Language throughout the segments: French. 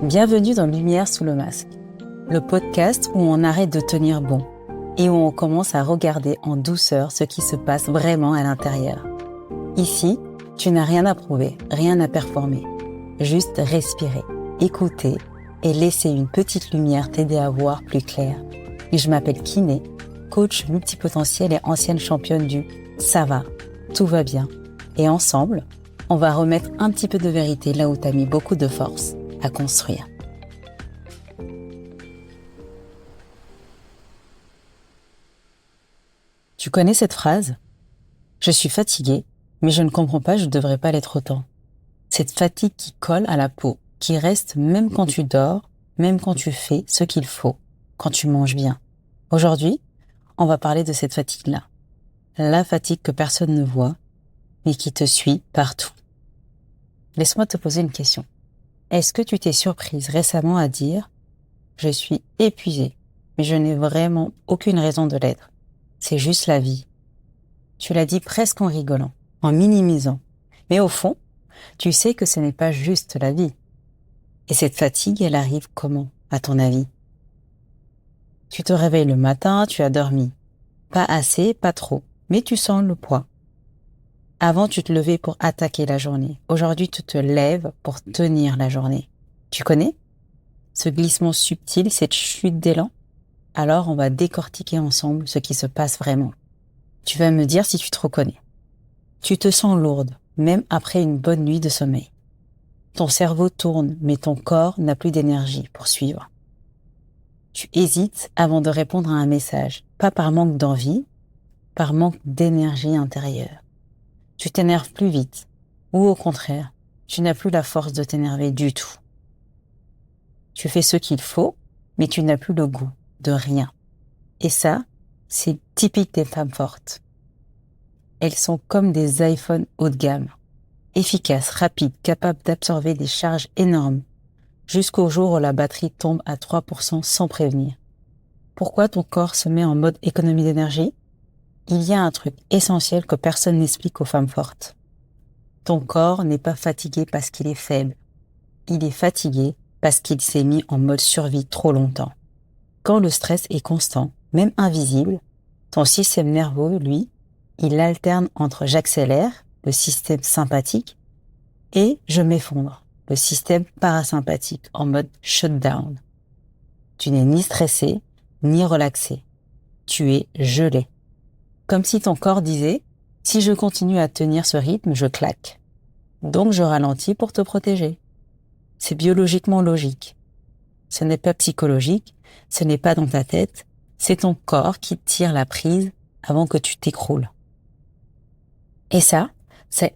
Bienvenue dans Lumière sous le masque, le podcast où on arrête de tenir bon et où on commence à regarder en douceur ce qui se passe vraiment à l'intérieur. Ici, tu n'as rien à prouver, rien à performer, juste respirer, écouter et laisser une petite lumière t'aider à voir plus clair. Et je m'appelle Kiné, coach multipotentiel et ancienne championne du « ça va, tout va bien ». Et ensemble, on va remettre un petit peu de vérité là où t'as mis beaucoup de force à construire. Tu connais cette phrase ? Je suis fatiguée, mais je ne comprends pas, je ne devrais pas l'être autant. Cette fatigue qui colle à la peau, qui reste même quand tu dors, même quand tu fais ce qu'il faut, quand tu manges bien. Aujourd'hui, on va parler de cette fatigue-là. La fatigue que personne ne voit, mais qui te suit partout. Laisse-moi te poser une question. Est-ce que tu t'es surprise récemment à dire « Je suis épuisée, mais je n'ai vraiment aucune raison de l'être. C'est juste la vie. » Tu l'as dit presque en rigolant, en minimisant. Mais au fond, tu sais que ce n'est pas juste la vie. Et cette fatigue, elle arrive comment, à ton avis ? Tu te réveilles le matin, tu as dormi. Pas assez, pas trop, mais tu sens le poids. Avant, tu te levais pour attaquer la journée. Aujourd'hui, tu te lèves pour tenir la journée. Tu connais ? Ce glissement subtil, cette chute d'élan ? Alors, on va décortiquer ensemble ce qui se passe vraiment. Tu vas me dire si tu te reconnais. Tu te sens lourde, même après une bonne nuit de sommeil. Ton cerveau tourne, mais ton corps n'a plus d'énergie pour suivre. Tu hésites avant de répondre à un message, pas par manque d'envie, par manque d'énergie intérieure. Tu t'énerves plus vite, ou au contraire, tu n'as plus la force de t'énerver du tout. Tu fais ce qu'il faut, mais tu n'as plus le goût de rien. Et ça, c'est typique des femmes fortes. Elles sont comme des iPhones haut de gamme, efficaces, rapides, capables d'absorber des charges énormes, jusqu'au jour où la batterie tombe à 3% sans prévenir. Pourquoi ton corps se met en mode économie d'énergie ? Il y a un truc essentiel que personne n'explique aux femmes fortes. Ton corps n'est pas fatigué parce qu'il est faible. Il est fatigué parce qu'il s'est mis en mode survie trop longtemps. Quand le stress est constant, même invisible, ton système nerveux, lui, il alterne entre j'accélère, le système sympathique, et je m'effondre, le système parasympathique, en mode shutdown. Tu n'es ni stressé, ni relaxé. Tu es gelé. Comme si ton corps disait, si je continue à tenir ce rythme, je claque. Donc je ralentis pour te protéger. C'est biologiquement logique. Ce n'est pas psychologique, ce n'est pas dans ta tête, c'est ton corps qui tire la prise avant que tu t'écroules. Et ça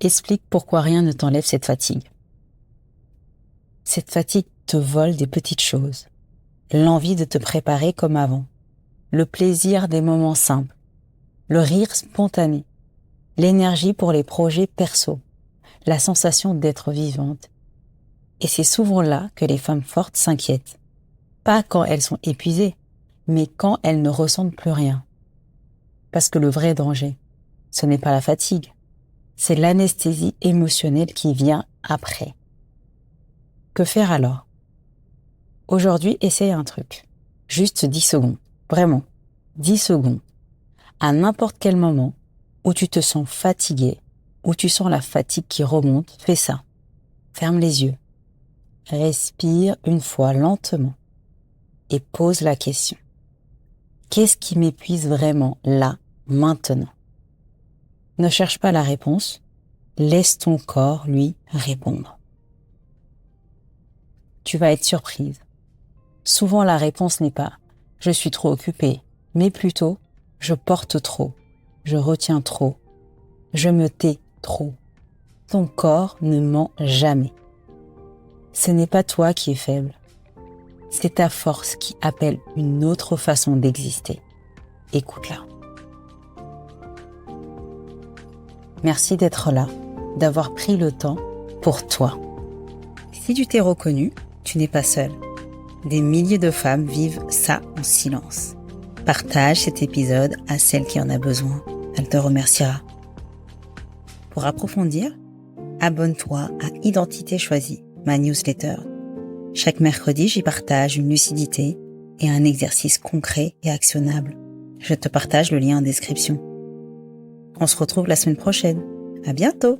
explique pourquoi rien ne t'enlève cette fatigue. Cette fatigue te vole des petites choses. L'envie de te préparer comme avant. Le plaisir des moments simples. Le rire spontané. L'énergie pour les projets perso. La sensation d'être vivante. Et c'est souvent là que les femmes fortes s'inquiètent. Pas quand elles sont épuisées, mais quand elles ne ressentent plus rien. Parce que le vrai danger, ce n'est pas la fatigue, c'est l'anesthésie émotionnelle qui vient après. Que faire alors ? Aujourd'hui, essaye un truc. Juste 10 secondes. Vraiment, 10 secondes. À n'importe quel moment où tu te sens fatigué, où tu sens la fatigue qui remonte, fais ça. Ferme les yeux. Respire une fois lentement. Et pose la question. Qu'est-ce qui m'épuise vraiment là, maintenant ? Ne cherche pas la réponse, laisse ton corps, lui, répondre. Tu vas être surprise. Souvent, la réponse n'est pas « je suis trop occupée », mais plutôt « je porte trop, je retiens trop, je me tais trop ». Ton corps ne ment jamais. Ce n'est pas toi qui es faible. C'est ta force qui appelle une autre façon d'exister. Écoute-la. Merci d'être là, d'avoir pris le temps pour toi. Si tu t'es reconnu, tu n'es pas seul. Des milliers de femmes vivent ça en silence. Partage cet épisode à celle qui en a besoin. Elle te remerciera. Pour approfondir, abonne-toi à Identité Choisie, ma newsletter. Chaque mercredi, j'y partage une lucidité et un exercice concret et actionnable. Je te partage le lien en description. On se retrouve la semaine prochaine. À bientôt!